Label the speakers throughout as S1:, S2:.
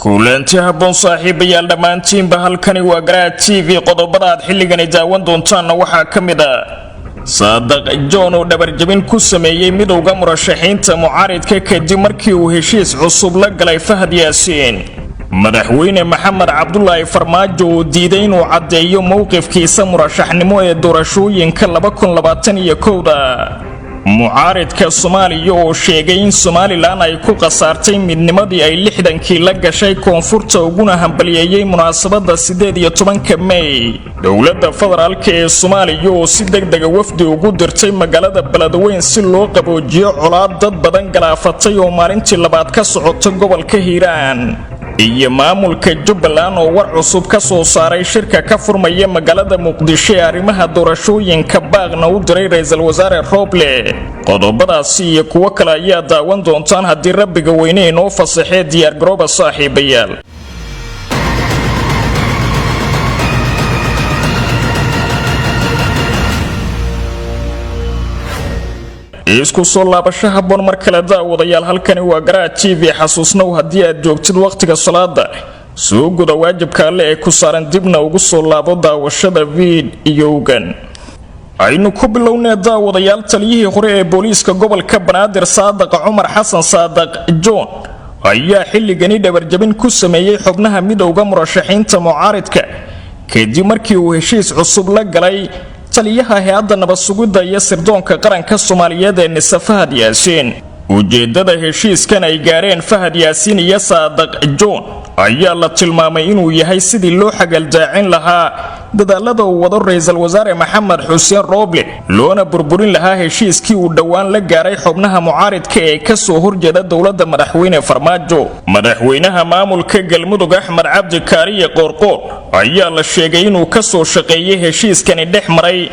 S1: kulanti habboon saaxiibayaal dhammaantiinba halkani waa Garaa TV qodobada aad xilligan daawan doontaan waxaa ka mid ah Saadaq John oo dhabarjabin ku sameeyay midowga murashaxiinta mucaaridka kadib markii uu heshiis cusub la galay Fahad Yaasiin madaxweyne Maxamed Cabdullaahi Farmaajo oo diiday inuu cadeeyo mowqifkiisa murashaxnimo ee doorashooyinka 2021 mucaaridka Soomaaliya oo sheegay in Somaliland ay ku qasaartay midnimadii ay 60kii la gashay koonfurta uguna hambalyeeyay munaasabada 18 May dawladda federaalka ee Soomaaliya oo si degdeg ah wafdi ugu dirtay magaalada Beledweyne si loo qaboojiyo colaad dad badan galaafatay oo maalintii labaad ka socota gobolka Hiiraan iyo maamulka Jubbaland oo war cusub ka soo saaray shirka ka furmaya magaalada Muqdisho ee arrimaha doorashooyinka baaqna u diray ra'iisul wasaare Roble qodobadaasi iyo kuwa kale ayaa daawan doontaan haddii rabbiga weyne inoo fasaxay diyaar garooba saaxiibayaal isku soo laabasho habboon mar kale daawadayaal halkani waa Garaa TV xasuusnow haddii aad joogtid waqtiga salaada soo guda waajibka alle ee ku saaran dibna ugu soo laabo daawashada fiidiyowgan aynu ku bilownaa daawadayaal taliyihii hore ee booliiska gobolka Banaadir Saadaq Cumar Xasan Saadaq John ayaa xilligani dhabarjabin ku sameeyay xubnaha midowga murashaxiinta mucaaridka kadib markii uu heshiis cusub la galay taliyaha hay'adda nabad sugidda iyo sirdoonka qaranka Soomaaliyeed ee Fahad Yaasiin ujeedada heshiiskan ay gaareen Fahad Yaasiin iyo Saadaq John ayaa la tilmaamay inuu yahay sidii loo xagaldaacin lahaa dadaalada uu wado ra'iisul wasaare Maxamed Xuseen Roble loona burburin lahaa heshiiskii uu dhawaan la gaaray xubnaha mucaaridka ee ka soo horjeeda dawladda madaxweyne Farmaajo madaxweynaha maamulka Galmudug Axmed Cabdi Kaariye Qoorqoor ayaa la sheegay inuu ka soo shaqeeyay heshiiskani dhex maray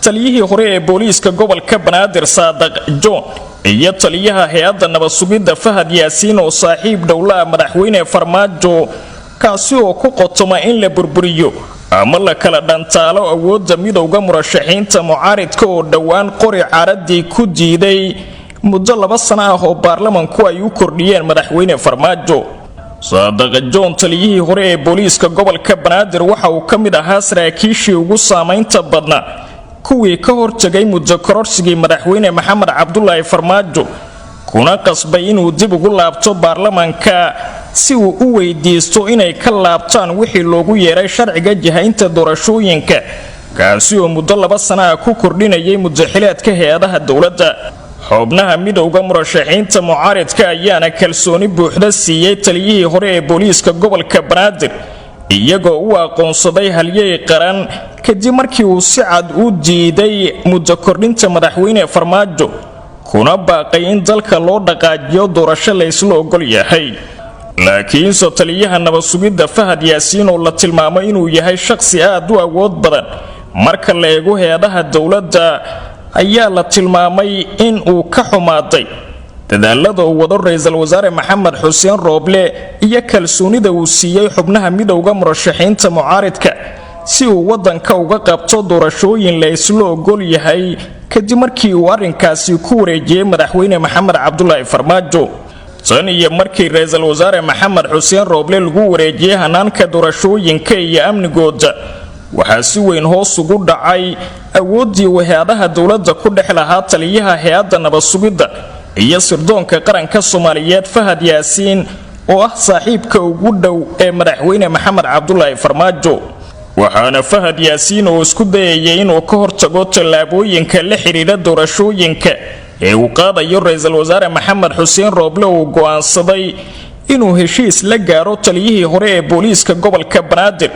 S1: taliyihii hore ee booliiska gobolka Banaadir Saadaq John iyo taliyaha hay'adda nabad sugidda Fahad Yaasiin oo saaxiib dawladda madaxweyne Farmaajo kaasi oo ku qotoma in la burburiyo ama la kala dhantaalo awoodda midowga murashaxiinta mucaaridka oo dhawaan qori caaradii ku diiday muddo 2 sano ah oo baarlamaanku ay u kordhiyeen madaxweyne Farmaajo Saadaq John taliyihii hore ee booliiska gobolka Banaadir waxa uu ka mid ahaa saraakiishii ugu saameynta badnaa kuwii ka hortagay muddo kororsigii madaxweyne Maxamed Cabdullaahi Farmaajo kuna qasbay inuu dib ugu laabto baarlamaanka si uu u weydiisto inay ka laabtaan wixii loogu yeeray sharciga jihaynta doorashooyinka kaasi oo muddo 2 sano ah ku kordhinayay muddaxileedka hay'adaha dawladda xubnaha midowga murashaxiinta mucaaridka ayaana kalsooni buuxda siiyay taliyihii hore ee booliiska gobolka Banaadir iyagoo u aqoonsaday halyay qaran kadib markii uu si cad u diiday muddo kordhinta madaxweyne Farmaajo kuna baaqay in dalka loo dhaqaajiyo doorasho la isla ogol yahay laakiin taliyaha nabad sugidda Fahad Yaasiin oo la tilmaamay inuu yahay shakhsi aad u awood badan marka la eego hay'adaha dawladda ayaa la tilmaamay in uu ka xumaaday dadaalada uu wado ra'iisul wasaare Maxamed Xuseen Roble iyo kalsoonida uu siiyay xubnaha midowga murashaxiinta mucaaridka si uu wadanka uga qabto doorashooyin la isla ogol yahay kadib markii uu arrinkaasi ku wareejiyay madaxweyne Maxamed Cabdullaahi Farmaajo tan iyo markii ra'iisul wasaare Maxamed Xuseen Roble lagu wareejiyay hanaanka doorashooyinka iyo amnigooda waxaa si weyn hoos ugu dhacay awoodii hay'adaha dawladda ku dhex lahaa taliyaha hay'adda nabad sugidda iyo sirdoonka qaranka Soomaaliyeed Fahad Yaasiin oo ah saaxiibka ugu dhow ee madaxweyne Maxamed Cabdullaahi Farmaajo waxaana Fahad Yaasiin oo isku dayay inuu ka hortago tallaabooyinka la xiriira doorashooyinka ee uu qaadayo ra'iisul wasaare Maxamed Xuseen Roble oo go'aansaday inuu heshiis la gaaro taliyihii hore ee booliiska gobolka Banaadir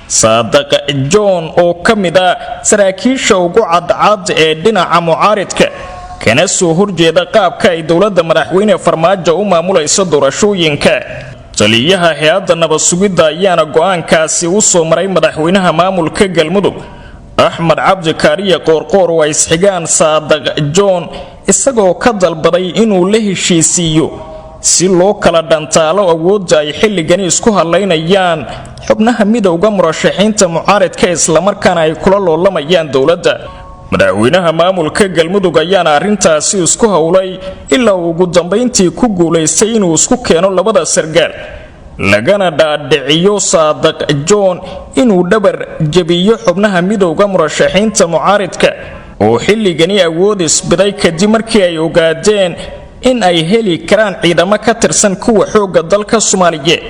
S1: Saadaq John oo ka mid ah saraakiisha ugu cadcad ee dhinaca mucaaridka kana soo horjeeda qaabka ay dawladda madaxweyne Farmaajo u maamulayso doorashooyinka taliyaha hay'adda nabad sugidda ayaana go'aankaasi u soo maray madaxweynaha maamulka Galmudug Axmed Cabdi Kaariye Qoorqoor oo isxigaan Saadaq John isagoo ka dalbaday inuu la heshiisiyo si loo kala dhantaalo awoodda ay xilligan isku haleynayaan xubnaha midowga murashaxiinta mucaaridka isla markaana ay kula loolamayaan dawladda madaxweynaha maamulka Galmudug ayaana arrintaasi isku hawlay ilaa ugu dambeyntii ku guuleystay inuu isku keeno labada sargaal lagana dhaadhiciyo Saadiq John inuu dhabar jabiyo xubnaha midowga murashaxiinta mucaaridka oo xilligani awood isbiday kadib markii ay ogaadeen in ay heli karaan ciidamo ka tirsan kuwa xooga dalka Soomaaliyeed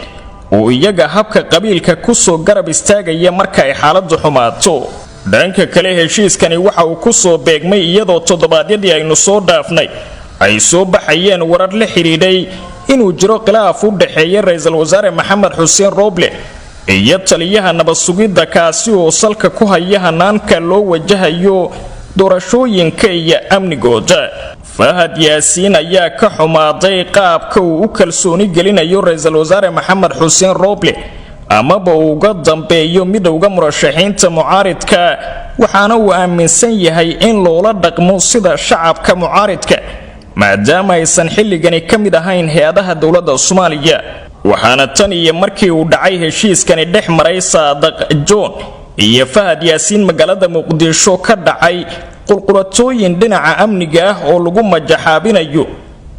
S1: oo iyaga habka qabiilka ku soo garab istaagaya marka ay xaaladdu xumaato. dhanka kale heshiiskani waxa uu ku soo beegmay iyadoo toddobaadyadii aynu soo dhaafnay ay soo baxayeen warar la xiriiray inuu jiro khilaaf u dhaxeeya ra'iisul wasaare Maxamed Xuseen Roble iyo taliyaha nabad sugidda kaasi oo salka ku haya hanaanka loo wajahayo doorashooyinka iyo amnigooda. Fahad Yaasiin ayaa ka xumaaday qaabka uu u kalsooni gelinayo ra'iisul wasaare Maxamed Xuseen Roble amaba uga dambeeyo midowga murashaxiinta mucaaridka, waxaana uu aaminsan yahay in loola dhaqmo sida shacabka mucaaridka maadaama aysan xilligani ka mid ahayn hay-adaha dowladda Soomaaliya. waxaana tan iyo markii uu dhacay heshiiskani dhex maray Saadiq John iyo Fahad Yaasiin magaalada Muqdisho ka dhacay qulqulatooyin dhinaca amniga ah oo lagu majaxaabinayo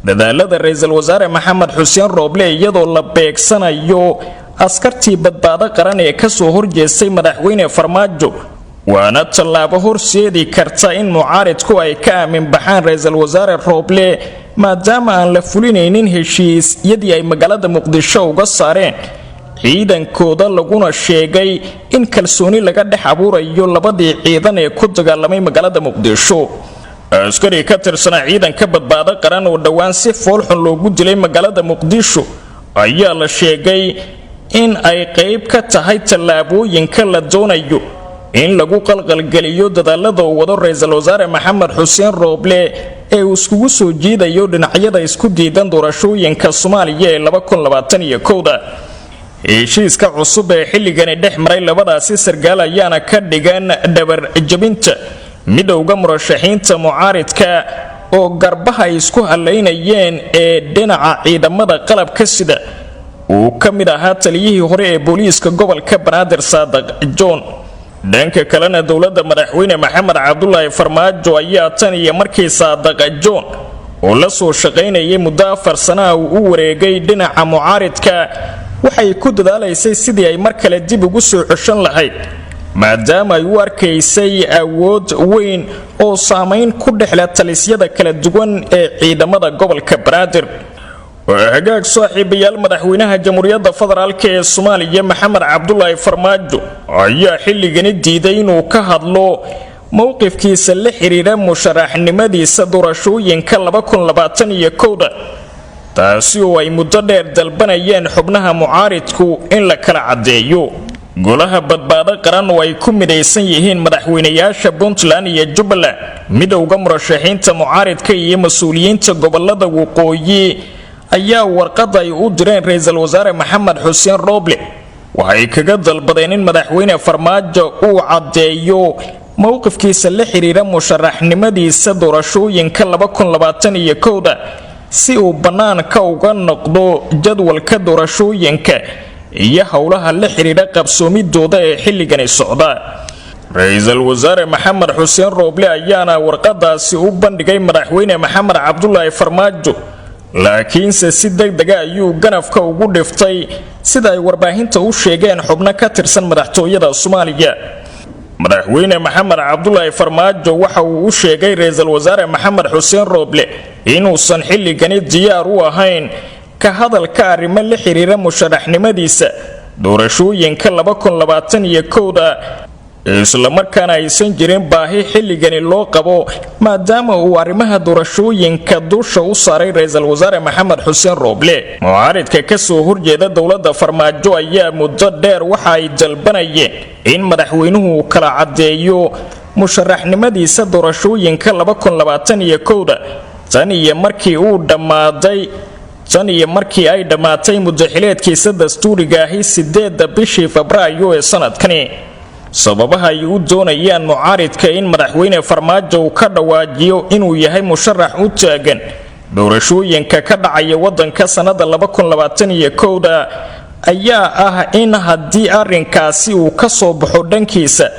S1: dadaalada ra'iisul wasaare Maxamed Xuseen Roble iyadoo la beegsanayo askartii badbaado qaran ee ka soo horjeestay madaxweyne Farmaajo, waana tallaabo horseedi karta in mucaaridku ay ka aamin baxaan ra'iisul wasaare Roble maadaama aan la fulinaynin heshiisyadii ay magaalada Muqdisho uga saareen ciidankooda laguna sheegay in kalsooni laga dhex abuurayo labadii ciidan ee ku dagaalamay magaalada Muqdisho. askari ka tirsan ciidanka badbaado qaran oo dhawaan si foolxun loogu dilay magaalada Muqdisho ayaa la sheegay in ay qayb ka tahay tallaabooyinka la doonayo in lagu qalqalgeliyo dadaalada uu wado ra'iisul wasaare Maxamed Xuseen Roble ee uu iskugu soo jiidayo dhinacyada isku diidan doorashooyinka Soomaaliya ee 2021. heshiiska cusub ee xilligani dhex maray labadaasi sargaal ayaana ka dhigan dhabar jabinta midowga murashaxiinta mucaaridka oo garbaha isku haleynayeen ee dhinaca ciidamada qalabka sida uu ka mid ahaa taliyihii hore ee booliiska gobolka Banaadir Saadiq John. dhanka kalena dowladda madaxweyne Maxamed Cabdullaahi Farmaajo ayaa tan iyo markii Saadiq John oo la soo shaqaynayay muddo 4 sano u wareegay dhinaca mucaaridka waxay ku dadaalaysay sidii ay mar kale dib ugu soo ceshan lahayd maadaama ay u arkaysay awood weyn oo saameyn ku dhexla talisyada kala duwan ee ciidamada gobolka Banaadir. hagaag saaxiibayaal, madaxweynaha jamhuuriyadda federaalka ee Soomaaliya Maxamed Cabdullaahi Farmaajo ayaa xilligani diiday inuu ka hadlo mowqifkiisa la xiriira musharaxnimadiisa doorashooyinka 2021 taasi oo ay muddo dheer dalbanayeen xubnaha mucaaridku in la kala cadeeyo. golaha badbaado qaran oo ay ku midaysan yihiin madaxweynayaasha Puntland iyo Jubbaland, midowga murashaxiinta mucaaridka iyo mas'uuliyiinta gobolada waqooyi ayaa warqad ay u direen ra'iisul wasaare Maxamed Xuseen Roble waxay kaga dalbadeen in madaxweyne Farmaajo uu cadeeyo mowqifkiisa la xiriira musharaxnimadiisa doorashooyinka 2021 si uu banaanka uga noqdo jadwalka doorashooyinka iyo howlaha la xiriira qabsoomidooda ee xilligani socda. ra'iisul wasaare Maxamed Xuseen Roble ayaana warqadaasi u bandhigay madaxweyne Maxamed Cabdullaahi Farmaajo, laakiinse si degdeg ah ayuu ganafka ugu dhiftay sida ay warbaahinta u sheegeen xubno ka tirsan madaxtooyada Soomaaliya. madaxweyne Maxamed Cabdullaahi Farmaajo waxa uu u sheegay ra'iisul wasaare Maxamed Xuseen Roble inuusan xilligani diyaar u ahayn ka hadalka arrimo la xiriira musharaxnimadiisa doorashooyinka 2021 isla markaana aysan jirin baahi xilligani loo qabo maadaama uu arrimaha doorashooyinka dusha u saaray ra'iisul wasaare Maxamed Xuseen Roble. mucaaridka ka soo horjeeda dowladda Farmaajo ayaa muddo dheer waxa ay dalbanayeen in madaxweynuhu kala cadeeyo musharaxnimadiisa doorashooyinka 2021 tan iyo markii ay dhamaatay muddaxileedkiisa dastuuriga ahi 8 bishii Febraayo ee sanadkani. sababaha ay u doonayaan mucaaridka in madaxweyne Farmaajo uu ka dhawaajiyo inuu yahay musharax u taagan doorashooyinka ka dhacaya wadanka sanada 2021 ayaa ah in haddii arrinkaasi uu ka soo baxo dhankiisa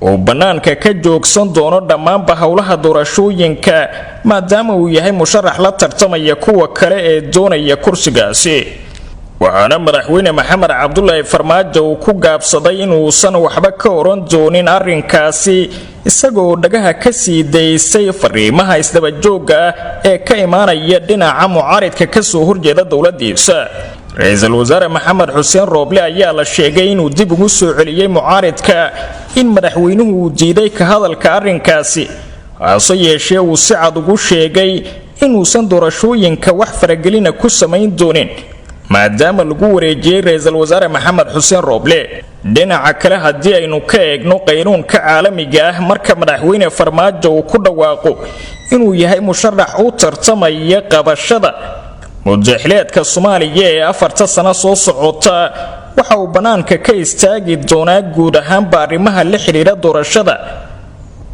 S1: oo banaanka ka joogsan doono dhammaanba howlaha doorashooyinka maadaama uu yahay musharax la tartamaya kuwa kale ee doonaya kursigaasi. waxaana madaxweyne maxamed cabdulaahi farmaajo uu ku gaabsaday inuusan waxba ka oran doonin arrinkaasi isagoo dhagaha ka sii daysay fariimaha isdabajooga ah ee ka imaanaya dhinaca mucaaridka kasoo horjeeda dowladiisa. ra-iisul wasaare maxamed xuseen rooble ayaa la sheegay inuu dib ugu soo celiyey mucaaridka in madaxweynuhu uu diiday ka hadalka arrinkaasi, hase yeeshee uu si cad ugu sheegay inuusan doorashooyinka wax faragelina ku samayn doonin maadaama lagu wareejiyey ra-iisul wasaare maxamed xuseen rooble. dhinaca kale haddii aynu ka eegno qaynuunka caalamiga ah, marka madaxweyne farmaajo uu ku dhawaaqo inuu yahay musharax u tartamaya qabashada mudaxileedka Soomaaliya ee 4 sano soo socota, waxa uu banaanka ka istaagi doonaa guud ahaanba arrimaha la xiriira doorashada,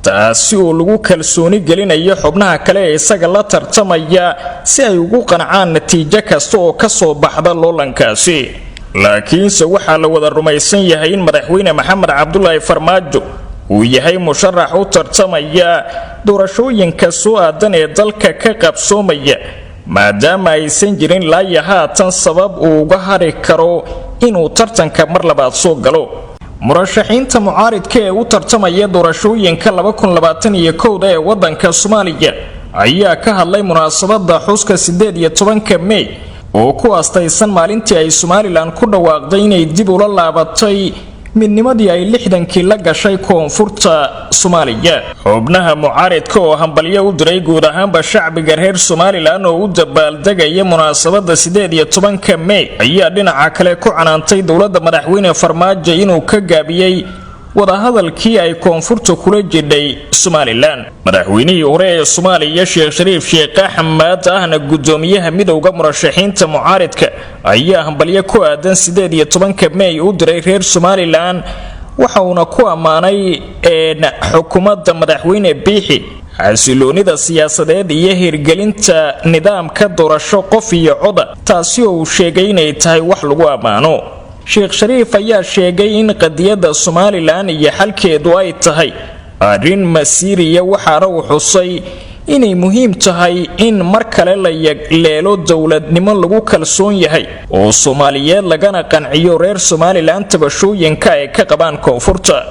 S1: taasi oo lagu kalsooni gelinayo xubnaha kale ee isaga la tartamaya si ay ugu qancaan natiijo kasta oo ka soo baxda loolankaasi. laakiinse waxaa la wada rumaysan yahay in madaxweyne maxamed cabdulaahi farmaajo uu yahay musharax u tartamaya doorashooyinka soo aadan ee dalka ka qabsoomaya, maadaama aysan jirin laaya haatan sabab uu uga hari karo inuu tartanka mar labaad soo galo. murashaxiinta mucaaridka ee u tartamaya doorashooyinka 2021 ee wadanka Soomaaliya ayaa ka hadlay munaasabada xuska 18 May oo ku aastaysan maalintii ay Somaliland ku dhawaaqday inay dib ula laabatay midnimadii ay 60kii la gashay koonfurta Soomaaliya. xubnaha mucaaridka oo hambalyo u diray guud ahaanba shacbiga reer Somaliland oo u dabaaldegaya munaasabada 18 May ayaa dhinaca kale ku canaantay dowladda madaxweyne Farmaajo inuu ka gaabiyay wadahadalkii ay koonfurta kula jidhay Somaliland. madaxweynihii hore ee Soomaaliya Sheekh Shariif Sheekh Axmed ahna gudoomiyaha midowga murashaxiinta mucaaridka ayaa hambalyo ku aadan 18 May u diray reer Somaliland, waxa uuna ku amaanay xukuumadda madaxweyne Biixi xasiloonida siyaasadeed iyo hirgelinta nidaamka doorasho qof iyo cod, taasi oo uu sheegay inay tahay wax lagu amaano. Sheekh Shariif ayaa sheegay in qadiyadda Somaliland iyo xalkeedu ay tahay arrin masiiriya, waxaana uu xusay inay muhiim tahay in mar kale la yeelo dowladnimo lagu kalsoon yahay oo Soomaaliyeed lagana qanciyo reer Somaliland tabashooyinka ay ka qabaan koonfurta.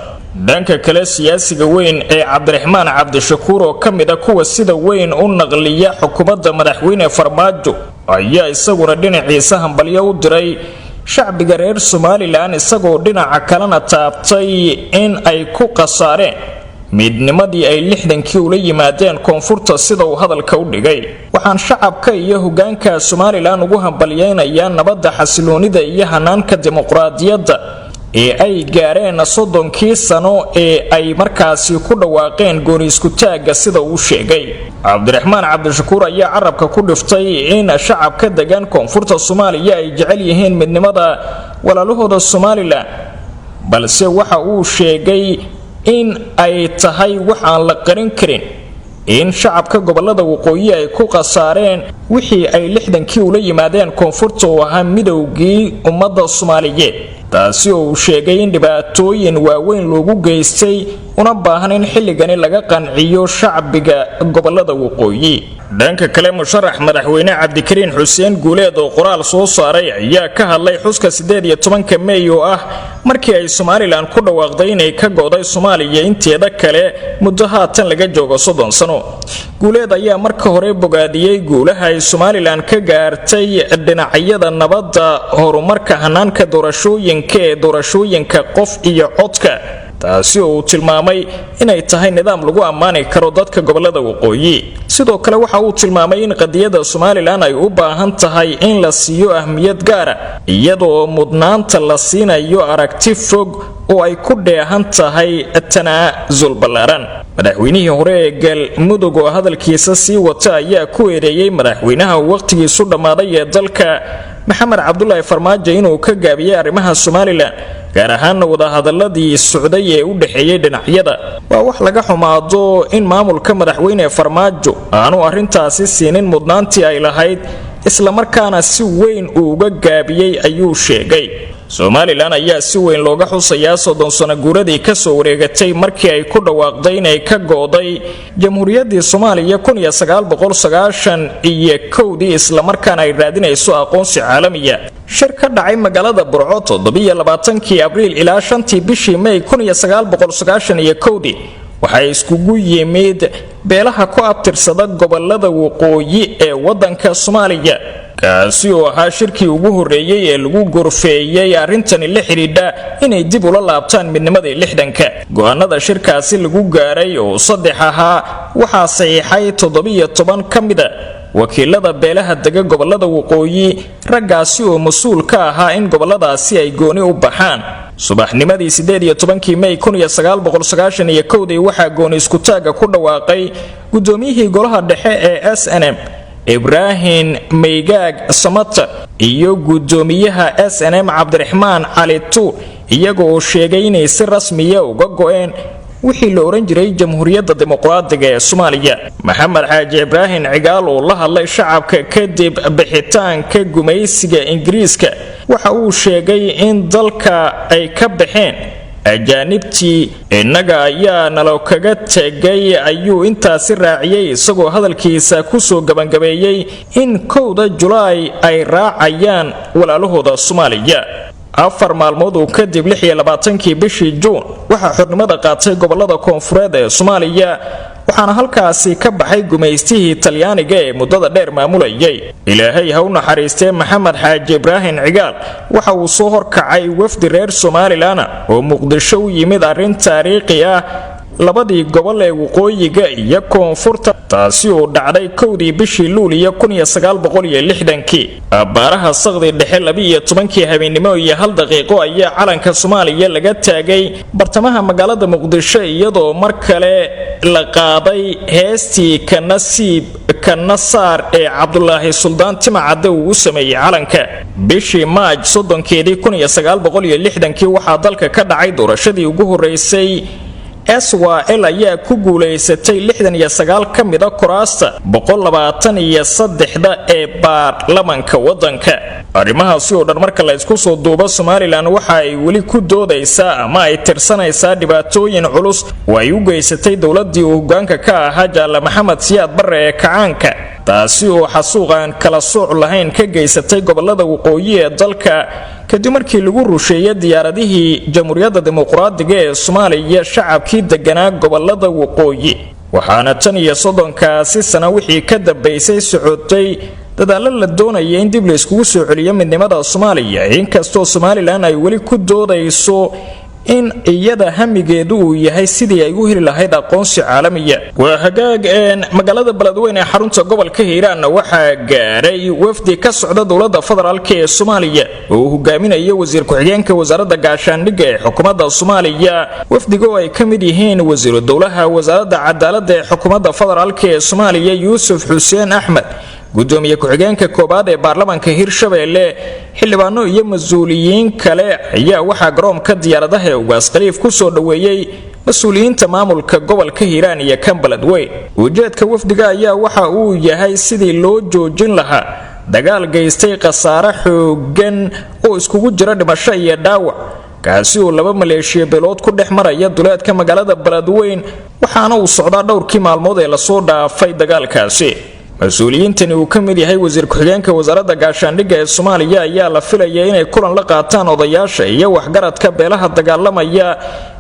S1: dhanka kale siyaasiga weyn ee Cabdiraxmaan Cabdishakuur oo kamida kuwa sida weyn u naqliya xukuumadda madaxweyne Farmaajo ayaa isaguna dhinaciisa hambalyo u diray shacbiga reer Somaliland, isagoo dhinaca kalena taabtay in ay ku qasaareen midnimadii ay 60kii ula yimaadeen koonfurta sida uu hadalka u dhigay. waxaan shacabka iyo hogaanka Somaliland ugu hambalyeynayaa nabadda, xasiloonida iyo hanaanka dimuqraadiyadda ee ay gaareen 30kii sano ee ay markaasi ku dhawaaqeen gooni isku taaga sida uu sheegay. Cabdiraxmaan Cabdishakuur ayaa carabka ku dhiftay in shacabka degan koonfurta Soomaaliya ay jecel yihiin midnimada walaalahooda Somaliland, balse waxa uu sheegay in ay tahay wax aan la qarin karin in shacabka gobolada waqooyi ay ku qasaareen wixii ay 60kii ula yimaadeen koonfurta oo ahaa midowgii ummadda Soomaaliyeed, taasi oo uu sheegay in dhibaatooyin waaweyn loogu geystay una baahan in xilligani laga qanciyo shacbiga gobolada waqooyi. dhanka kale musharax madaxweyne Cabdikariin Xuseen Guuleed oo qoraal soo saaray ayaa ka hadlay xuska 18 May oo ah markii ay Somaliland ku dhawaaqday inay ka go'day Soomaaliya inteeda kale muddo haatan laga joogo 30 sano. Guuleed ayaa marka hore bogaadiyay guulaha ay Somaliland ka gaartay dhinacyada nabadda, horumarka hanaanka doorashooyinka qof iyo codka, taasi oo uu tilmaamay inay tahay nidaam lagu ammaani karo dadka gobolada waqooyi. sidoo kale waxa uu tilmaamay in qadiyadda Somaliland ay u baahan tahay in la siiyo ahmiyad gaar ah, iyadoo mudnaanta la siinayo aragti fog oo ay ku dheehan tahay tanaasul ballaaran. madaxweynihii hore ee Galmudug oo hadalkiisa sii wata ayaa ku eedeeyay madaxweynaha waqtigiisu dhamaaday ee dalka Maxamed Cabdulaahi Farmaajo inuu ka gaabiyay arrimaha Somaliland, gaar ahaan wadahadaladii socday ee u dhaxeeyay dhinacyada. waa wax laga xumaado in maamulka madaxweyne Farmaajo aanu arrintaasi siinin mudnaantii ay lahayd, isla markaana si weyn uga gaabiyay ayuu sheegay. Somaliland ayaa si weyn looga xusayaa 30 sano guuradii ka soo wareegatay markii ay ku dhawaaqday inay ka gooday Jamhuuriyaddii Soomaaliya 1991 isla markaana ay raadinayso aqoonsi caalamiya. shir ka dhacay magaalada Burco 27 Abriil ilaa 5 bishii May 1991 waxay iskugu yimid beelaha ku abtirsada gobolada waqooyi ee wadanka Soomaaliya kaasi oo ahaa shirkii ugu horeeyay ee lagu gorfeeyay arintani la xiriidha inay dib ula laabtaan midnimadii 60ka. go'aanada shirkaasi lagu gaaray oo saddex ahaa waxaa saxiixay 17 kamida wakiilada beelaha dega gobolada waqooyi raggaasi oo mas'uul ka ahaa in goboladaasi ay gooni u baxaan. subaxnimadii 18 May 1991 waxaa gooni isku taaga ku dhawaaqay gudoomiyihii golaha dhexe ee SNM Ibrahim Meygag Samata iyo gudoomiyaha SNM Cabdiraxmaan Cali Tu iyagoo sheegay inay si rasmi ah uga go'een wixii la oran jiray Jamhuuriyadda Dimuqraadiga ee Soomaaliya. Maxamed Xaaji Ibrahim Cigaal oo la hadlay shacabka kadib bixitaanka gumaysiga Ingiriiska waxa uu sheegay in dalka ay ka baxeen ajaanibtii inaga ayaa nalo kaga tagay ayuu intaasi raaciyay isagoo hadalkiisa ku soo gabangabeeyay in 1 Julaay ay raacayaan walaalahooda Soomaaliya. 4 maalmood oo kadib 26 bishii Juun waxa xornimada qaatay gobolada koonfureed ee Soomaaliya waxaana halkaasi ka baxay gumaystihii Talyaaniga ee muddada dheer maamulayay. Ilaahay ha u naxariistee Maxamed Xaaji Ibrahim Cigaal waxa uu soo horkacay wafdi reer Somaliland oo Muqdisho u yimid arrin taariikhi ah labadii gobol ee waqooyiga iyo koonfurta taasi oo dhacday 1 bishii Luulyo 1960 abaaraha saqdi dhexe 12 habeenimo iyo 1 daqiiqo ayaa calanka Soomaaliya laga taagay bartamaha magaalada Muqdisho iyadoo mar kale la qaaday heestii ka nasaar ee Cabdullaahi Suldaan Timacade uu sameeyay calanka. bishii Maaj 30 1960 waxaa dalka ka dhacay doorashadii ugu horeysay SYL ayaa ku guuleysatay 69 kamida kuraasta 123 ee baarlamaanka wadanka. arrimahaasi oo dhan marka la isku soo duubo Somaliland waxa ay weli ku doodaysaa ama ay tirsanaysaa dhibaatooyin culus oo ay u geysatay dawladii uu hoggaanka ka ahaa Jaale Maxamed Siyaad Barre ee kacaanka taasi oo xasuuqan kala sooc lahayn ka geysatay gobolada waqooyi ee dalka kadib markii lagu rusheeyay diyaaradihii Jamhuuriyadda Dimuqraadiga ee Soomaaliya shacabkii deganaa gobolada waqooyi. waxaana tan iyo 30 sano wixii ka dambeysay socotay dadaalo la doonayay in dib la iskugu soo celiyo midnimada Soomaaliya inkastoo Somaliland ay weli ku doodayso in iyada hamigeedu uu yahay sidii ay u heli lahayd aqoonsi caalamiya. waa hagaag magaalada Beledweyne ee xarunta gobolka Hiiraan waxaa gaaray wafdi ka socda dawladda federaalka ee Soomaaliya oo hogaaminayo wasiir ku-xigeenka wasaaradda gaashaandhigga ee xukuumadda Soomaaliya. wafdigu ay ka mid yihiin wasiir dawlaha wasaaradda cadaaladda ee xukuumadda federaalka ee Soomaaliya Yuusuf Xuseen Axmed gudoomiye ku-xigeenka koobaad ee baarlamaanka Hirshabeelle xildhibaano iyo mas'uuliyiin kale ayaa waxa garoonka diyaaradaha ee Ugaas Khaliif ku soo dhaweeyay mas'uuliyiinta maamulka gobolka Hiiraan iyo kan Beledweyne. ujeedka wafdiga ayaa waxa uu yahay sidii loo joojin lahaa dagaal geystay khasaare xooggan oo iskugu jira dhimasho iyo dhaawac kaasi oo 2 maleeshiya beelood ku dhex maraya duleedka magaalada Beledweyne waxaana uu socdaa dhowrkii maalmood ee la soo dhaafay dagaalkaasi. mas'uuliyiintani uu ka mid yahay wasiir ku-xigeenka wasaaradda gaashaandhigga ee Soomaaliya ayaa la filayay inay kulan la qaataan odayaasha iyo waxgaradka beelaha dagaalamaya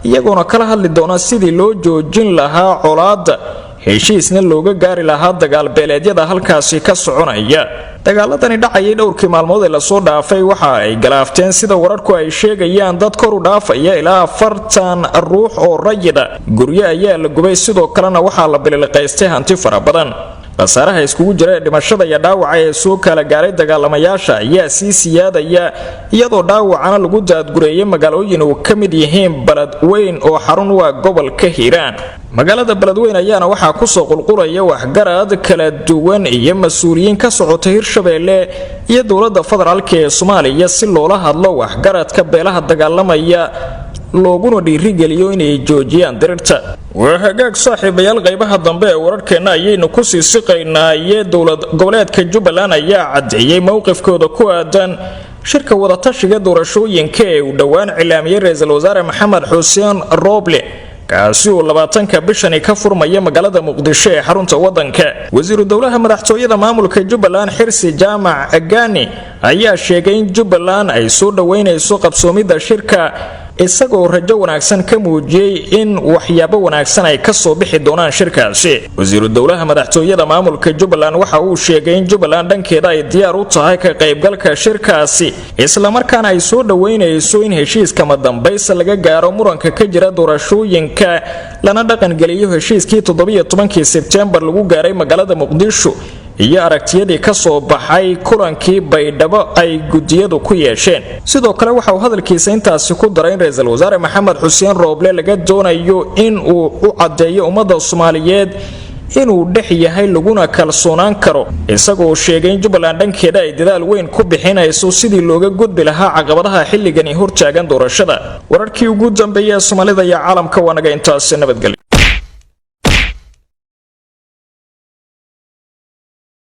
S1: iyagoona kala hadli doona sidii loo joojin lahaa colaadda heshiisna looga gaari lahaa dagaal beeleedyada halkaasi ka soconaya. dagaaladani dhacayay dhowrkii maalmood ee la soo dhaafay waxa ay galaafteen sida wararku ay sheegayaan dad kor u dhaafaya ilaa 40 ruux oo rayida. guryo ayaa la gubay sidoo kalena waxaa la biliqaystay hanti fara badan. khasaaraha iskugu jira dhimashada iyo dhaawaca ee soo kala gaaray dagaalamayaasha ayaa sii siyaadaya iyadoo dhaawacana lagu daadgureeyay magaalooyin oo ka mid yihiin Beledweyne oo xarun u ah gobolka Hiiraan. magaalada Beledweyne ayaana waxaa ku soo qulqulaya waxgarad kala duwan iyo mas'uuliyiin ka socota Hirshabeelle iyo dawladda federaalka ee Soomaaliya si loola hadlo waxgaradka beelaha dagaalamaya looguna dhiirigeliyo inay joojiyaan dirirta. waa hagaag saaxiibayaal qaybaha dambe ee wararkeena ayaynu ku sii siqaynaa. dowlad goboleedka Jubbaland ayaa cadeeyay mowqifkooda ku aadan shirka wadatashiga doorashooyinka ee uu dhawaan cilaamiyay ra'iisul wasaare Maxamed Xuseen Roble kaasi oo 20ka bishani ka furmaya magaalada Muqdisho ee xarunta wadanka. wasiiru dowlaha madaxtooyada maamulka Jubbaland Xirsi Jaamac Agani ayaa sheegay in Jubbaland ay soo dhaweynayso qabsoomida shirka isagoo rajo wanaagsan ka muujiyay in waxyaabo wanaagsan ay ka soo bixi doonaan shirkaasi. wasiiru dowlaha madaxtooyada maamulka Jubbaland waxa uu sheegay in Jubbaland dhankeeda ay diyaar u tahay ka qaybgalka shirkaasi isla markaana ay soo dhaweynayso in heshiiska madambaysa laga gaaro muranka ka jira doorashooyinka lana dhaqan geliyo heshiiskii 17 September lagu gaaray magaalada Muqdisho iyo aragtiyadii ka soo baxay kulankii Baydhabo ay gudiyadu ku yeesheen. sidoo kale waxa uu hadalkiisa intaasi ku daray in ra'iisul wasaare Maxamed Xuseen Roble laga doonayo in uu u cadeeyo ummadda Soomaaliyeed inuu dhex yahay laguna kalsoonaan karo isagoo sheegay in Jubbaland dhankeeda ay dadaal weyn ku bixinayso sidii looga gudbi lahaa caqabadaha xilligan hortaagan doorashada. wararkii ugu dambeeyay Soomaalida iyo caalamka waa naga intaas nabadgelyo.